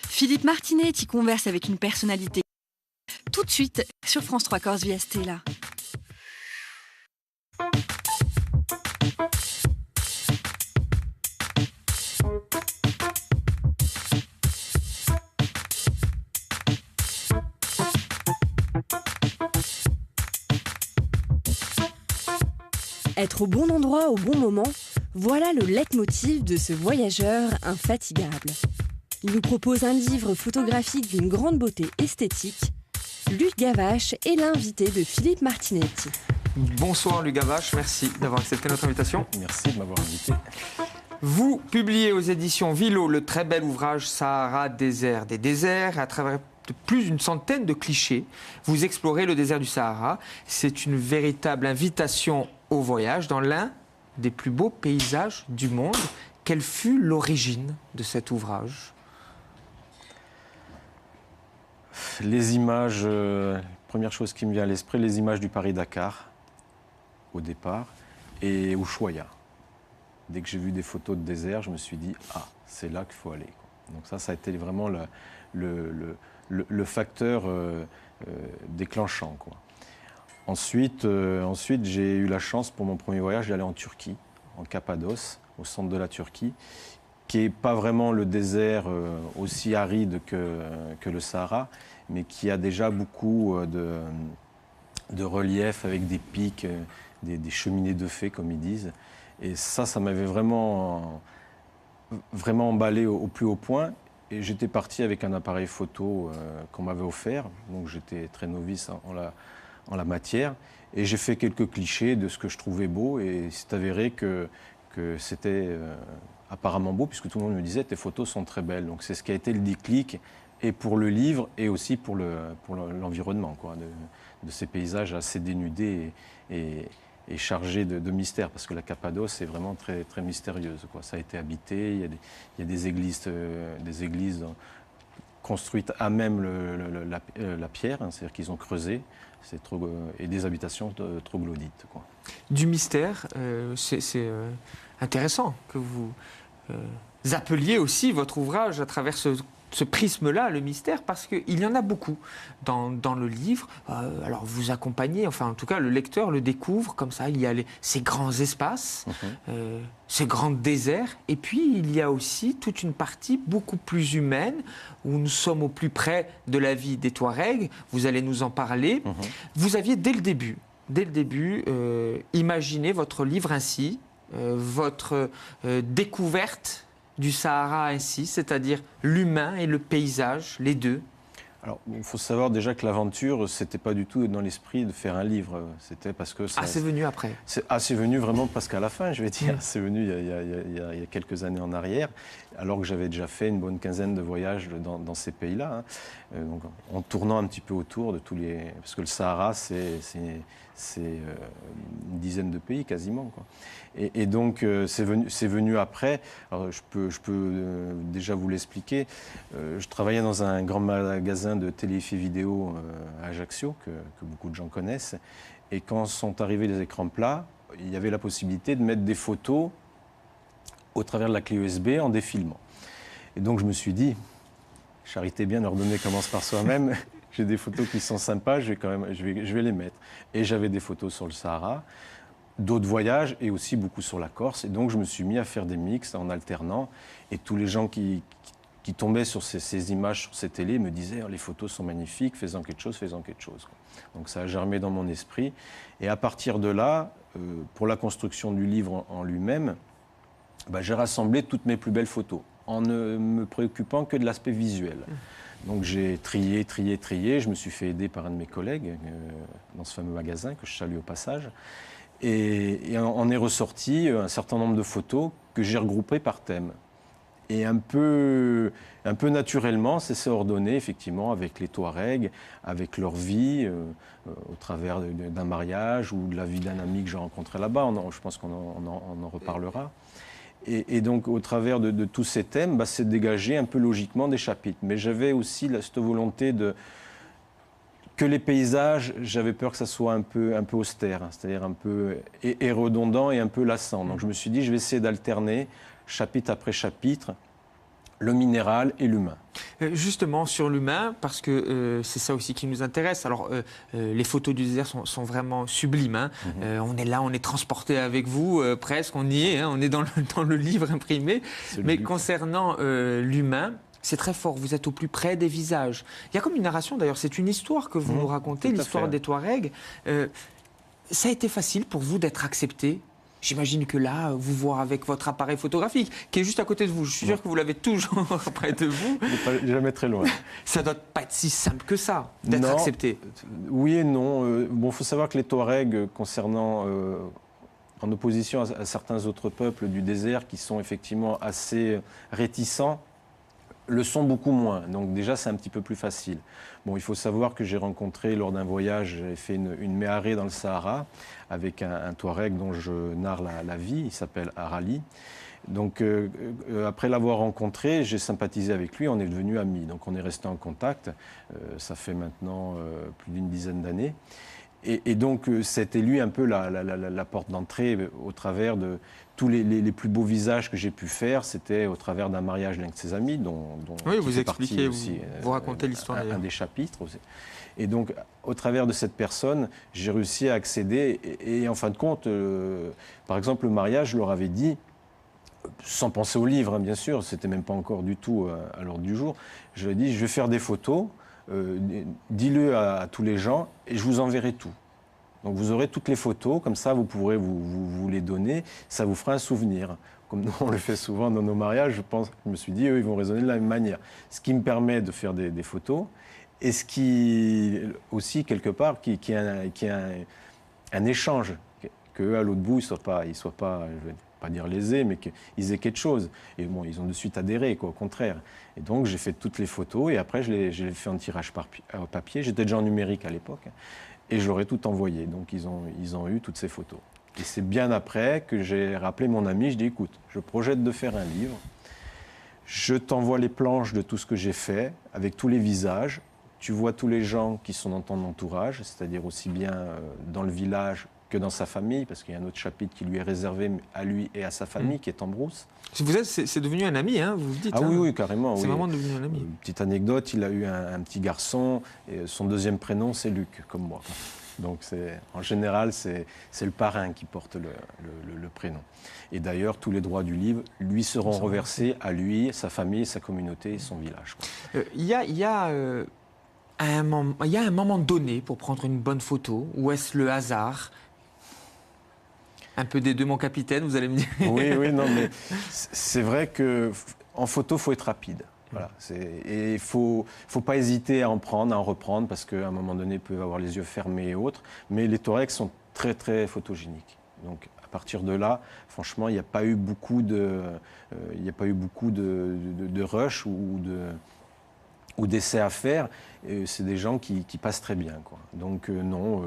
Philippe Martinet y converse avec une personnalité. Tout de suite sur France 3 Corse via Stella. Être au bon endroit au bon moment, voilà le leitmotiv de ce voyageur infatigable. Il nous propose un livre photographique d'une grande beauté esthétique. Luc Gavache est l'invité de Philippe Martinetti. Bonsoir Luc Gavache, merci d'avoir accepté notre invitation. Merci de m'avoir invité. Vous publiez aux éditions Vilo le très bel ouvrage Sahara, désert des déserts, à travers plus d'une centaine de clichés. Vous explorez le désert du Sahara. C'est une véritable invitation au voyage dans l'un des plus beaux paysages du monde. Quelle fut l'origine de cet ouvrage ? Les images, première chose qui me vient à l'esprit, les images du Paris-Dakar, au départ, et Ushuaïa. Dès que j'ai vu des photos de désert, je me suis dit, ah, c'est là qu'il faut aller. Donc ça a été vraiment le facteur déclenchant, quoi. Ensuite, j'ai eu la chance pour mon premier voyage d'aller en Turquie, en Cappadoce, au centre de la Turquie, qui n'est pas vraiment le désert aussi aride que le Sahara, mais qui a déjà beaucoup de relief avec des pics, des cheminées de fées, comme ils disent. Et ça m'avait vraiment emballé au plus haut point. Et j'étais parti avec un appareil photo qu'on m'avait offert, donc j'étais très novice en la matière. Et j'ai fait quelques clichés de ce que je trouvais beau, et c'est avéré que c'était apparemment beau, puisque tout le monde me disait « tes photos sont très belles ». Donc c'est ce qui a été le déclic, et pour le livre, et aussi pour l'environnement, quoi, de ces paysages assez dénudés et chargés de mystère, parce que la Cappadoce est vraiment très, très mystérieuse, quoi. Ça a été habité, il y a des églises construites à même la pierre, hein, c'est-à-dire qu'ils ont creusé, et des habitations troglodytes, quoi. Du mystère, c'est intéressant que vous appeliez aussi votre ouvrage à travers ce prisme-là, le mystère, parce qu'il y en a beaucoup dans le livre. Alors vous accompagnez, enfin en tout cas le lecteur le découvre comme ça, il y a ces grands espaces, ces grands déserts, et puis il y a aussi toute une partie beaucoup plus humaine, où nous sommes au plus près de la vie des Touaregs. Vous allez nous en parler. Vous aviez dès le début, imaginé votre livre ainsi, votre découverte du Sahara ainsi, c'est-à-dire l'humain et le paysage, les deux. Alors, il faut savoir déjà que l'aventure, c'était pas du tout dans l'esprit de faire un livre. C'était parce que c'est venu après. C'est venu vraiment presque à la fin, je vais dire. C'est venu il y a quelques années en arrière, alors que j'avais déjà fait une bonne quinzaine de voyages dans ces pays-là, hein. Donc, en tournant un petit peu autour de tous les... Parce que le Sahara, c'est une dizaine de pays quasiment, quoi. Et donc, c'est venu après. Alors, je peux déjà vous l'expliquer. Je travaillais dans un grand magasin de téléfilms vidéo à Ajaccio, que beaucoup de gens connaissent. Et quand sont arrivés les écrans plats, il y avait la possibilité de mettre des photos au travers de la clé USB en défilement. Et donc, je me suis dit, charité bien, ordonner commence par soi-même. J'ai des photos qui sont sympas, je vais les mettre. Et j'avais des photos sur le Sahara, d'autres voyages et aussi beaucoup sur la Corse. Et donc, je me suis mis à faire des mix en alternant. Et tous les gens qui tombaient sur ces images, sur ces télés, me disaient oh, « les photos sont magnifiques, fais-en quelque chose, fais-en quelque chose ». Donc, ça a germé dans mon esprit. Et à partir de là, pour la construction du livre en lui-même, j'ai rassemblé toutes mes plus belles photos, en ne me préoccupant que de l'aspect visuel. Donc j'ai trié, je me suis fait aider par un de mes collègues dans ce fameux magasin, que je salue au passage. Et en est ressorti un certain nombre de photos que j'ai regroupées par thème. Et un peu naturellement, ça s'est ordonné effectivement avec les Touaregs, avec leur vie, au travers d'un mariage ou de la vie d'un ami que j'ai rencontré là-bas. Je pense qu'on en reparlera. Et donc, au travers de tous ces thèmes, c'est dégagé un peu logiquement des chapitres. Mais j'avais aussi cette volonté que les paysages, j'avais peur que ça soit un peu austère, hein, c'est-à-dire un peu et redondant et un peu lassant. Donc, je me suis dit, je vais essayer d'alterner chapitre après chapitre le minéral et l'humain. Justement, sur l'humain, parce que c'est ça aussi qui nous intéresse. Alors, les photos du désert sont vraiment sublimes. Hein. On est là, on est transporté avec vous, presque, on y est, hein, on est dans le livre imprimé. Mais concernant l'humain, c'est très fort, vous êtes au plus près des visages. Il y a comme une narration, d'ailleurs, c'est une histoire que vous nous racontez, l'histoire des Touaregs. Ça a été facile pour vous d'être accepté? J'imagine que là, vous voir avec votre appareil photographique, qui est juste à côté de vous, je suis sûr que vous l'avez toujours près de vous. Il n'est jamais très loin. Ça ne doit pas être si simple que ça, d'être accepté. Oui et non. Bon, faut savoir que les Touaregs, concernant, en opposition à certains autres peuples du désert qui sont effectivement assez réticents, le sont beaucoup moins. Donc déjà, c'est un petit peu plus facile. Bon, il faut savoir que j'ai rencontré, lors d'un voyage, j'ai fait une méharée dans le Sahara avec un Touareg dont je narre la vie, il s'appelle Arali. Donc après l'avoir rencontré, j'ai sympathisé avec lui, on est devenus amis. Donc on est resté en contact, ça fait maintenant plus d'une dizaine d'années. Et donc, c'était lui un peu la porte d'entrée au travers de tous les plus beaux visages que j'ai pu faire. C'était au travers d'un mariage d'un de ses amis, dont oui, vous expliquez, vous racontez l'histoire. Un des chapitres aussi. Et donc, au travers de cette personne, j'ai réussi à accéder. Et en fin de compte, par exemple, le mariage, je leur avais dit, sans penser au livre, hein, bien sûr, c'était même pas encore du tout à l'ordre du jour, je leur ai dit, je vais faire des photos. Dis-le à tous les gens et je vous enverrai tout. Donc vous aurez toutes les photos, comme ça vous pourrez vous les donner, ça vous fera un souvenir. Comme nous, on le fait souvent dans nos mariages, je me suis dit, eux, ils vont raisonner de la même manière. Ce qui me permet de faire des photos et ce qui, aussi, quelque part, qui est un échange, qu'eux, à l'autre bout, ils ne soient pas, je vais pas dire lésés, mais qu'ils aient quelque chose. Et bon, ils ont de suite adhéré, quoi, au contraire. Et donc, j'ai fait toutes les photos et après, je les fait en tirage papier. J'étais déjà en numérique à l'époque. Et je leur ai tout envoyé. Donc, ils ont eu toutes ces photos. Et c'est bien après que j'ai rappelé mon ami. Je dis, écoute, je projette de faire un livre. Je t'envoie les planches de tout ce que j'ai fait, avec tous les visages. Tu vois tous les gens qui sont dans ton entourage, c'est-à-dire aussi bien dans le village que dans sa famille, parce qu'il y a un autre chapitre qui lui est réservé à lui et à sa famille, qui est en brousse. C'est devenu un ami, hein, vous vous dites. Ah oui, oui, carrément. C'est vraiment devenu un ami. Petite anecdote, il a eu un petit garçon, et son deuxième prénom, c'est Luc, comme moi. Donc, en général, c'est le parrain qui porte le prénom. Et d'ailleurs, tous les droits du livre lui seront reversés à lui, sa famille, sa communauté et son village. Il y a un moment donné pour prendre une bonne photo, ou est-ce le hasard? Un peu des deux, mon capitaine, vous allez me dire. Oui, non, mais c'est vrai qu'en photo, il faut être rapide. Voilà, et il ne faut pas hésiter à en prendre, à en reprendre, parce qu'à un moment donné, ils peuvent avoir les yeux fermés et autres. Mais les Touaregs sont très, très photogéniques. Donc, à partir de là, franchement, il n'y a pas eu beaucoup de rush ou d'essais à faire. C'est des gens qui passent très bien, quoi. Donc, non...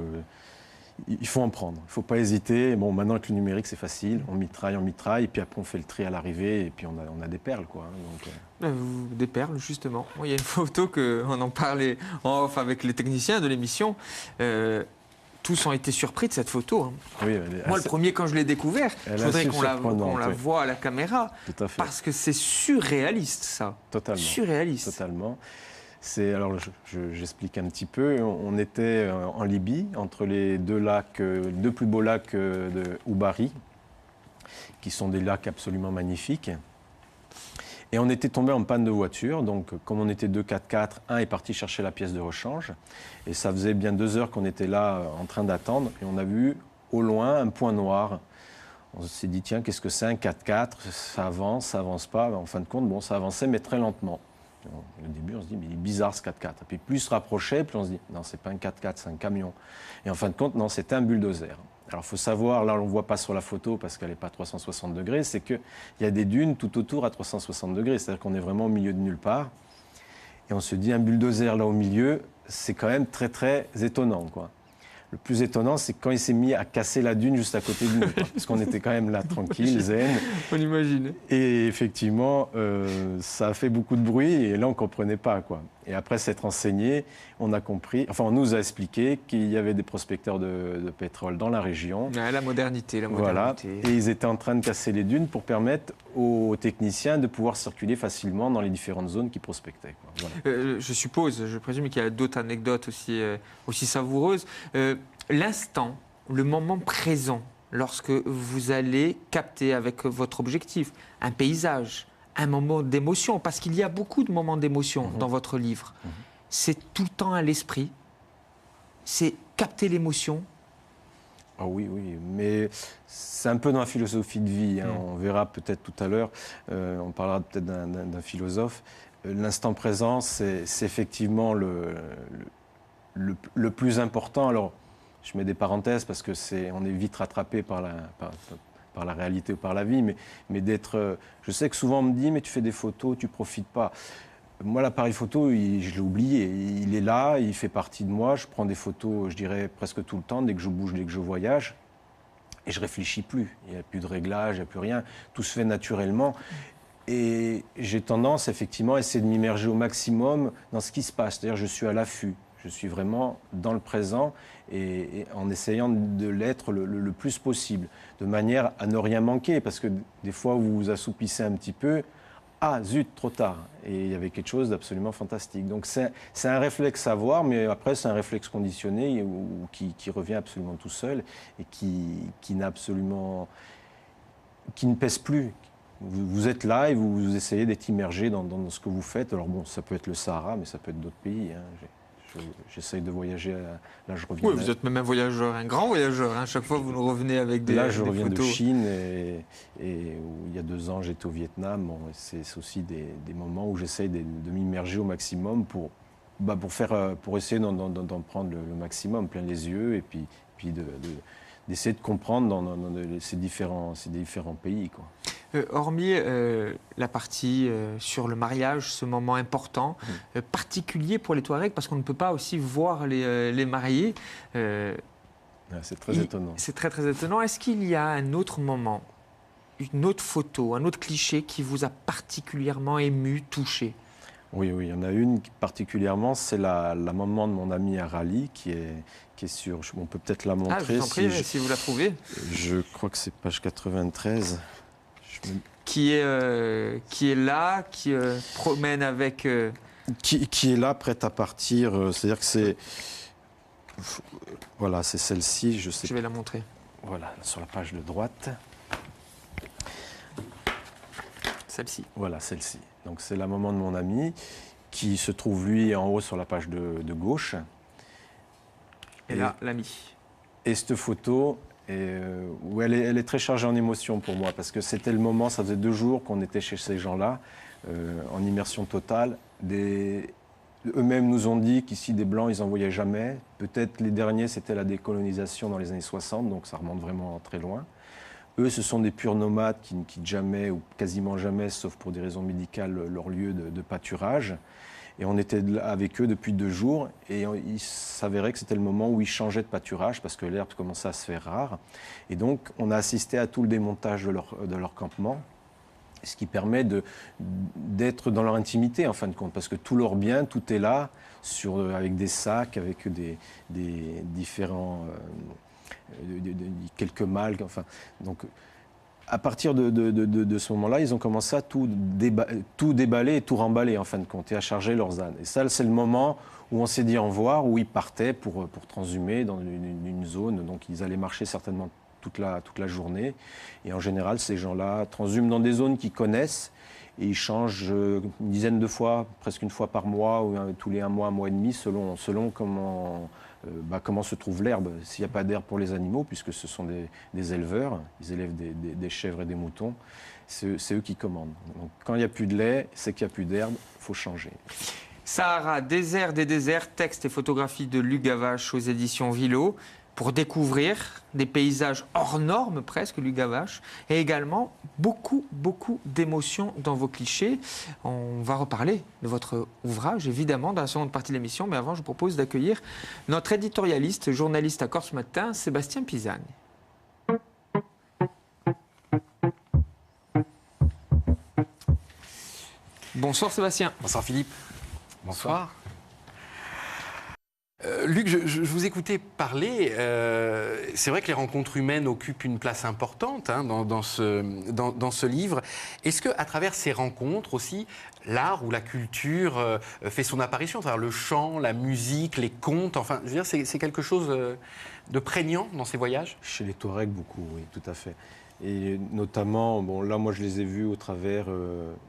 il faut en prendre, il ne faut pas hésiter. Bon, maintenant avec le numérique, c'est facile, on mitraille, et puis après on fait le tri à l'arrivée, et puis on a des perles, quoi. Donc, des perles, justement. Il y a une photo, on en parlait en off avec les techniciens de l'émission. Tous ont été surpris de cette photo. Hein. Oui, moi, le premier, quand je l'ai découvert, je voudrais qu'on la voit à la caméra, parce que c'est surréaliste, ça. Totalement. Surréaliste. Totalement. Alors, j'explique un petit peu. On était en Libye, entre les deux plus beaux lacs de Oubari, qui sont des lacs absolument magnifiques. Et on était tombé en panne de voiture. Donc, comme on était 2 4x4, un est parti chercher la pièce de rechange. Et ça faisait bien 2 heures qu'on était là en train d'attendre. Et on a vu au loin un point noir. On s'est dit, tiens, qu'est-ce que c'est un 4x4? Ça avance pas. En fin de compte, bon, ça avançait, mais très lentement. Au début, on se dit, mais il est bizarre ce 4x4. Et puis plus se rapprochait, plus on se dit, non, c'est pas un 4x4, c'est un camion. Et en fin de compte, non, c'était un bulldozer. Alors, il faut savoir, là, on ne voit pas sur la photo parce qu'elle n'est pas à 360 degrés, c'est qu'il y a des dunes tout autour à 360 degrés. C'est-à-dire qu'on est vraiment au milieu de nulle part. Et on se dit, un bulldozer là au milieu, c'est quand même très, très étonnant, quoi. Le plus étonnant, c'est quand il s'est mis à casser la dune juste à côté de nous, quoi, parce qu'on était quand même là, tranquille, zen. On imagine. Et effectivement, ça a fait beaucoup de bruit et là, on ne comprenait pas, quoi. Et après s'être renseigné, on a compris, enfin, on nous a expliqué qu'il y avait des prospecteurs de pétrole dans la région. Ouais, la modernité, la Voilà. modernité. Et ils étaient en train de casser les dunes pour permettre aux techniciens de pouvoir circuler facilement dans les différentes zones qu'ils prospectaient, quoi. Voilà. Je suppose, je présume qu'il y a d'autres anecdotes aussi savoureuses. L'instant, le moment présent, lorsque vous allez capter avec votre objectif un paysage, un moment d'émotion, parce qu'il y a beaucoup de moments d'émotion dans votre livre. C'est tout le temps à l'esprit, c'est capter l'émotion. Ah oui, oui, mais c'est un peu dans la philosophie de vie, hein. On verra peut-être tout à l'heure, on parlera peut-être d'un philosophe. L'instant présent, c'est effectivement le plus important. Alors, je mets des parenthèses parce que on est vite rattrapé par la réalité ou par la vie, mais d'être... Je sais que souvent on me dit, mais tu fais des photos, tu profites pas. Moi, l'appareil photo, je l'ai oublié. Il est là, il fait partie de moi. Je prends des photos, je dirais, presque tout le temps, dès que je bouge, dès que je voyage. Et je réfléchis plus. Il n'y a plus de réglage, il n'y a plus rien. Tout se fait naturellement. Et j'ai tendance, effectivement, à essayer de m'immerger au maximum dans ce qui se passe. C'est-à-dire, je suis à l'affût. Je suis vraiment dans le présent et en essayant de l'être le plus possible, de manière à ne rien manquer. Parce que des fois, vous vous assoupissez un petit peu. Ah, zut, trop tard. Et il y avait quelque chose d'absolument fantastique. Donc c'est un réflexe à avoir, mais après c'est un réflexe conditionné qui revient absolument tout seul et qui ne pèse plus. Vous êtes là et vous essayez d'être immergé dans ce que vous faites. Alors bon, ça peut être le Sahara, mais ça peut être d'autres pays, hein. J'essaye de voyager. Là, je reviens. Oui, vous êtes même un voyageur, un grand voyageur. Hein. Chaque fois, vous nous revenez avec des Là, je des reviens photos. de Chine et où, il y a 2 ans, j'étais au Vietnam. Bon, c'est aussi des moments où j'essaye de m'immerger au maximum pour essayer d'en prendre le maximum, plein les yeux, et puis d'essayer de comprendre dans ces différents pays, quoi. Hormis la partie sur le mariage, ce moment important, particulier pour les Touaregs, parce qu'on ne peut pas aussi voir les mariés. C'est très étonnant. C'est très très étonnant. Est-ce qu'il y a un autre moment, une autre photo, un autre cliché qui vous a particulièrement ému, touché ? Oui, il y en a une particulièrement, c'est la maman de mon ami Arali qui est sur... On peut peut-être la montrer. Je vous en prie, si vous la trouvez. Je crois que c'est page 93. Qui est là, qui promène avec... Qui est là, prête à partir. C'est-à-dire que c'est... Voilà, c'est celle-ci. Je vais la montrer. Voilà, sur la page de droite. Celle-ci. Voilà, celle-ci. Donc c'est la maman de mon ami qui se trouve, lui, en haut sur la page de gauche. Et là, l'ami. Et cette photo... où elle est très chargée en émotions pour moi, parce que c'était le moment, ça faisait 2 jours qu'on était chez ces gens-là, en immersion totale. Eux-mêmes nous ont dit qu'ici, des Blancs, ils n'en voyaient jamais. Peut-être les derniers, c'était la décolonisation dans les années 60, donc ça remonte vraiment très loin. Eux, ce sont des purs nomades qui ne quittent jamais, ou quasiment jamais, sauf pour des raisons médicales, leur lieu de pâturage. Et on était avec eux depuis 2 jours et il s'avérait que c'était le moment où ils changeaient de pâturage parce que l'herbe commençait à se faire rare. Et donc, on a assisté à tout le démontage de leur campement, ce qui permet d'être dans leur intimité, en fin de compte, parce que tout leur bien, tout est là, avec des sacs, avec des différents... quelques malles, enfin... Donc, à partir de ce moment-là, ils ont commencé à tout déballer et tout remballer, en fin de compte, et à charger leurs ânes. Et ça, c'est le moment où on s'est dit au revoir, où ils partaient pour transhumer dans une zone. Donc, ils allaient marcher certainement toute la journée. Et en général, ces gens-là transhument dans des zones qu'ils connaissent et ils changent une dizaine de fois, presque une fois par mois, ou tous les 1 mois, 1 mois et demi, selon comment se trouve l'herbe. S'il n'y a pas d'herbe pour les animaux, puisque ce sont des éleveurs, ils élèvent des chèvres et des moutons, c'est eux qui commandent. Donc, quand il n'y a plus de lait, c'est qu'il n'y a plus d'herbe, il faut changer. Sahara, désert des déserts, texte et photographie de Luc Gavache aux éditions Vilo. pour découvrir des paysages hors normes presque, Luc Gavache, et également beaucoup d'émotions dans vos clichés. On va reparler de votre ouvrage, évidemment, dans la seconde partie de l'émission, mais avant, je vous propose d'accueillir notre éditorialiste, journaliste à Corse Matin, Sébastien Pisagne. Bonsoir Sébastien. Bonsoir Philippe. Bonsoir. Luc, je vous écoutais parler. C'est vrai que les rencontres humaines occupent une place importante dans ce livre. Est-ce qu'à travers ces rencontres aussi, l'art ou la culture fait son apparition, à travers le chant, la musique, les contes, enfin, je veux dire, c'est quelque chose de prégnant dans ces voyages? Chez les Touaregs, beaucoup, oui, tout à fait. Et notamment, bon, là, moi, je les ai vus au travers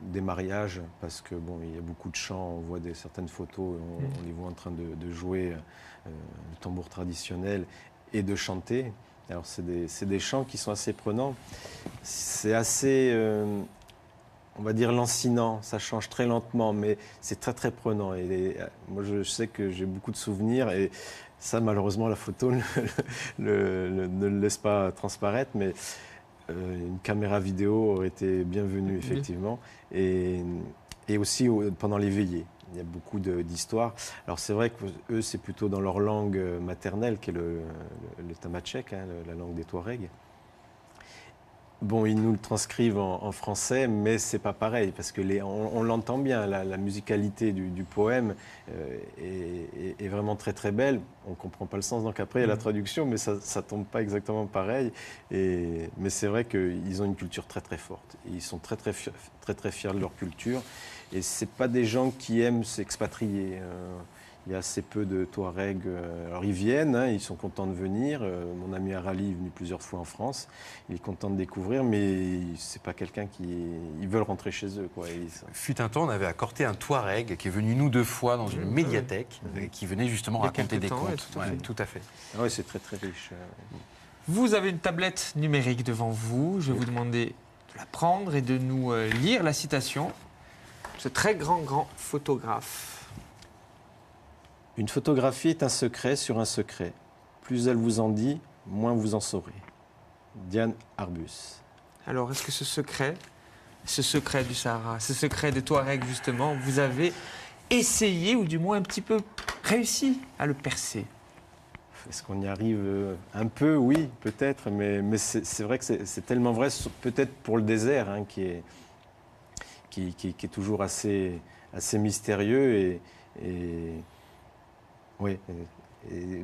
des mariages, parce que bon, il y a beaucoup de chants, on voit certaines photos, on les voit en train de jouer le tambour traditionnel et de chanter. Alors, c'est des chants qui sont assez prenants. C'est assez, on va dire, lancinant. Ça change très lentement, mais c'est très, très prenant. Et moi, je sais que j'ai beaucoup de souvenirs et ça, malheureusement, la photo ne le laisse pas transparaître, mais une caméra vidéo aurait été bienvenue, effectivement. Et aussi pendant les veillées. Il y a beaucoup d'histoires. Alors c'est vrai qu'eux, c'est plutôt dans leur langue maternelle, qui est le tamatchek, la langue des Touaregs. Bon, ils nous le transcrivent en français, mais c'est pas pareil, parce que on l'entend bien, la musicalité du poème est vraiment très très belle. On comprend pas le sens, donc après il y a la traduction, mais ça tombe pas exactement pareil. Mais c'est vrai qu'ils ont une culture très très forte. Ils sont très très fiers de leur culture, et c'est pas des gens qui aiment s'expatrier. Il y a assez peu de Touaregs. Alors ils viennent, ils sont contents de venir. Mon ami Arali est venu plusieurs fois en France. Il est content de découvrir, mais c'est pas quelqu'un ils veulent rentrer chez eux, quoi. Fut un temps, on avait accorté un Touareg qui est venu nous 2 fois dans une médiathèque, qui venait justement raconter des contes. Tout à fait. Ah oui, c'est très très riche. Vous avez une tablette numérique devant vous. Je vais vous demander de la prendre et de nous lire la citation. Ce très grand photographe. Une photographie est un secret sur un secret. Plus elle vous en dit, moins vous en saurez. Diane Arbus. Alors, est-ce que ce secret du Sahara, ce secret des Touaregs, justement, vous avez essayé, ou du moins un petit peu réussi à le percer? Est-ce qu'on y arrive un peu? Oui, peut-être, mais c'est vrai que c'est tellement vrai, peut-être pour le désert, qui est toujours assez mystérieux oui, et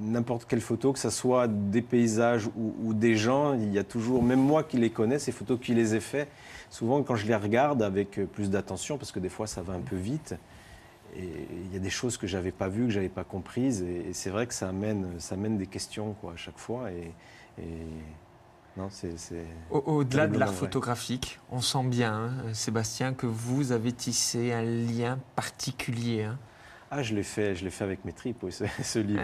n'importe quelle photo, que ce soit des paysages ou des gens, il y a toujours, même moi qui les connais, ces photos qui les ai faites, souvent quand je les regarde avec plus d'attention, parce que des fois ça va un peu vite, et il y a des choses que je n'avais pas vues, que je n'avais pas comprises, et c'est vrai que ça amène des questions, quoi, à chaque fois. Non, Au-delà de l'art photographique, on sent bien, Sébastien, que vous avez tissé un lien particulier. Ah, je l'ai fait avec mes tripes, oui, ce livre.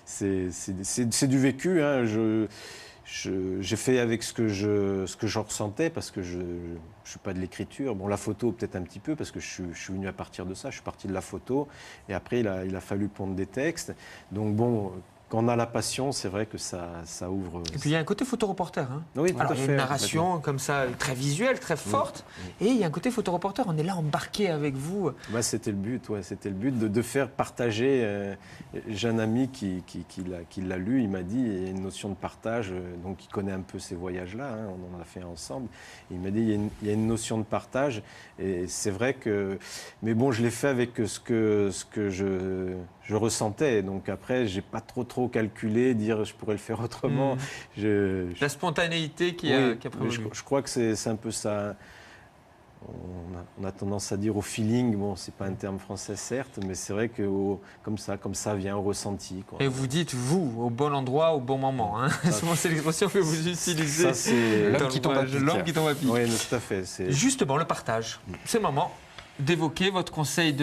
C'est du vécu. J'ai fait avec ce que je ressentais, parce que je ne suis pas de l'écriture. Bon, la photo peut-être un petit peu, parce que je suis venu à partir de ça. Je suis parti de la photo, et après il a fallu pondre des textes. Donc bon, quand on a la passion, c'est vrai que ça ouvre. Et puis il y a un côté photoreporter. Oui, tout à fait. Il y a une narration comme ça, très visuelle, très forte. Et il y a un côté photoreporter. On est là embarqué avec vous. C'était le but, c'était le but de faire partager. J'ai un ami qui l'a lu, il m'a dit, il y a une notion de partage, donc il connaît un peu ces voyages-là, on en a fait ensemble. Il m'a dit, il y a une notion de partage, et c'est vrai que. Mais bon, je l'ai fait avec ce que je ressentais, donc après, j'ai pas trop calculé, dire je pourrais le faire autrement. La spontanéité qui a prévalu. Je crois que c'est un peu ça. On a tendance à dire au feeling, bon, c'est pas un terme français certes, mais c'est vrai que comme ça vient au ressenti, quoi. Et vous dites vous, au bon endroit, au bon moment. Souvent, c'est l'expression que vous utilisez. Ça, c'est l'homme qui tombe à pic. Oui, tout à fait. Justement, le partage. C'est le moment d'évoquer votre conseil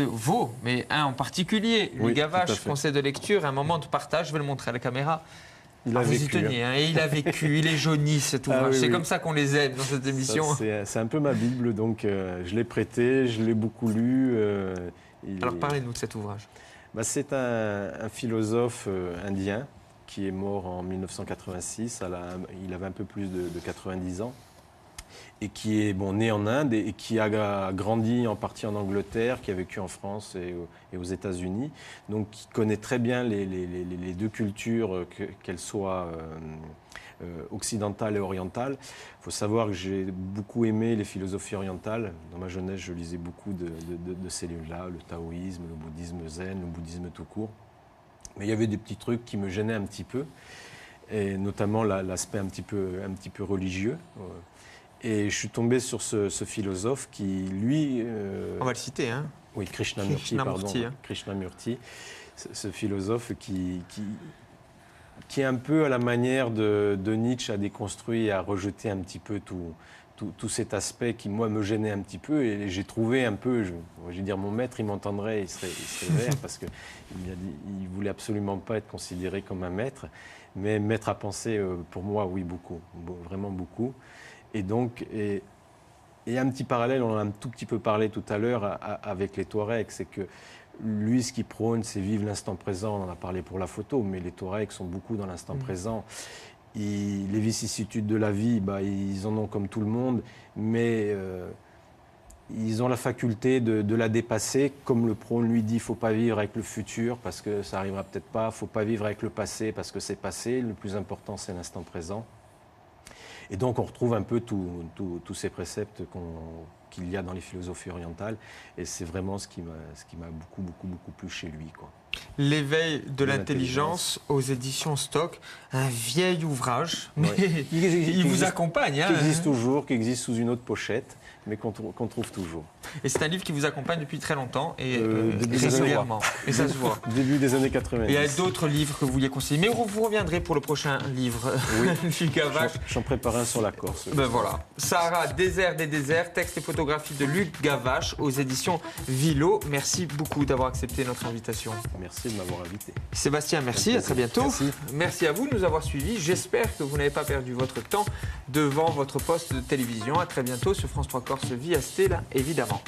mais un en particulier, Luc Gavache, conseil de lecture, un moment de partage. Je vais le montrer à la caméra. Vous y teniez, et il a vécu, il est jauni cet ouvrage. C'est comme ça qu'on les aime dans cette émission. C'est un peu ma Bible, donc je l'ai prêté, je l'ai beaucoup lu. Alors parlez-nous de cet ouvrage. C'est un philosophe indien qui est mort en 1986. Il avait un peu plus de 90 ans. Et qui est né en Inde et qui a grandi en partie en Angleterre, qui a vécu en France et aux États-Unis. Donc, qui connaît très bien les deux cultures, qu'elles soient occidentales et orientales. Il faut savoir que j'ai beaucoup aimé les philosophies orientales. Dans ma jeunesse, je lisais beaucoup de ces livres-là, le taoïsme, le bouddhisme zen, le bouddhisme tout court. Mais il y avait des petits trucs qui me gênaient un petit peu, et notamment l'aspect un petit peu religieux. Et je suis tombé sur ce philosophe qui, lui... On va le citer, hein. Oui, Krishnamurti, Krishnamurti, ce philosophe qui est un peu à la manière de Nietzsche, a déconstruit et a rejeté un petit peu tout cet aspect qui, moi, me gênait un petit peu. Et j'ai trouvé un peu, je vais dire, mon maître, il m'entendrait, il serait vert, parce qu'il ne voulait absolument pas être considéré comme un maître. Mais maître à penser, pour moi, oui, beaucoup, vraiment beaucoup. Et donc, et un petit parallèle, on en a un tout petit peu parlé tout à l'heure avec les Touaregs, c'est que lui, ce qu'il prône, c'est vivre l'instant présent. On en a parlé pour la photo, mais les Touaregs sont beaucoup dans l'instant présent. Les vicissitudes de la vie, ils en ont comme tout le monde, mais ils ont la faculté de la dépasser. Comme le prône lui dit, il ne faut pas vivre avec le futur parce que ça n'arrivera peut-être pas. Il ne faut pas vivre avec le passé parce que c'est passé. Le plus important, c'est l'instant présent. Et donc, on retrouve un peu tous ces préceptes qu'il y a dans les philosophies orientales. Et c'est vraiment ce qui m'a beaucoup plu chez lui, quoi. L'éveil de l'intelligence aux éditions Stock, un vieil ouvrage, mais il vous accompagne. Qui existe toujours, qui existe sous une autre pochette, mais qu'on trouve toujours. Et c'est un livre qui vous accompagne depuis très longtemps et régulièrement. Et ça se voit. Début des années 80. Et il y a d'autres livres que vous vouliez conseiller, mais vous reviendrez pour le prochain livre. Oui. Luc Gavache. J'en prépare un sur la Corse. Ben voilà. Sahara, désert des déserts, texte et photographie de Luc Gavache aux éditions Vilo. Merci beaucoup d'avoir accepté notre invitation. Merci de m'avoir invité. Sébastien, merci, à très bientôt. Merci à vous de nous avoir suivis. J'espère que vous n'avez pas perdu votre temps devant votre poste de télévision. À très bientôt sur France 3 Corse via Stella, évidemment.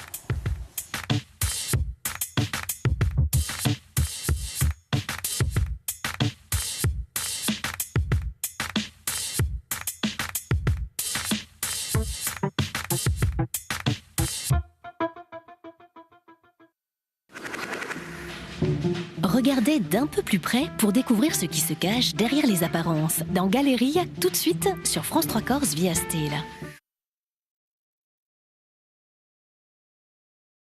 Regardez d'un peu plus près pour découvrir ce qui se cache derrière les apparences. Dans Galerie, tout de suite sur France 3 Corse via Stella.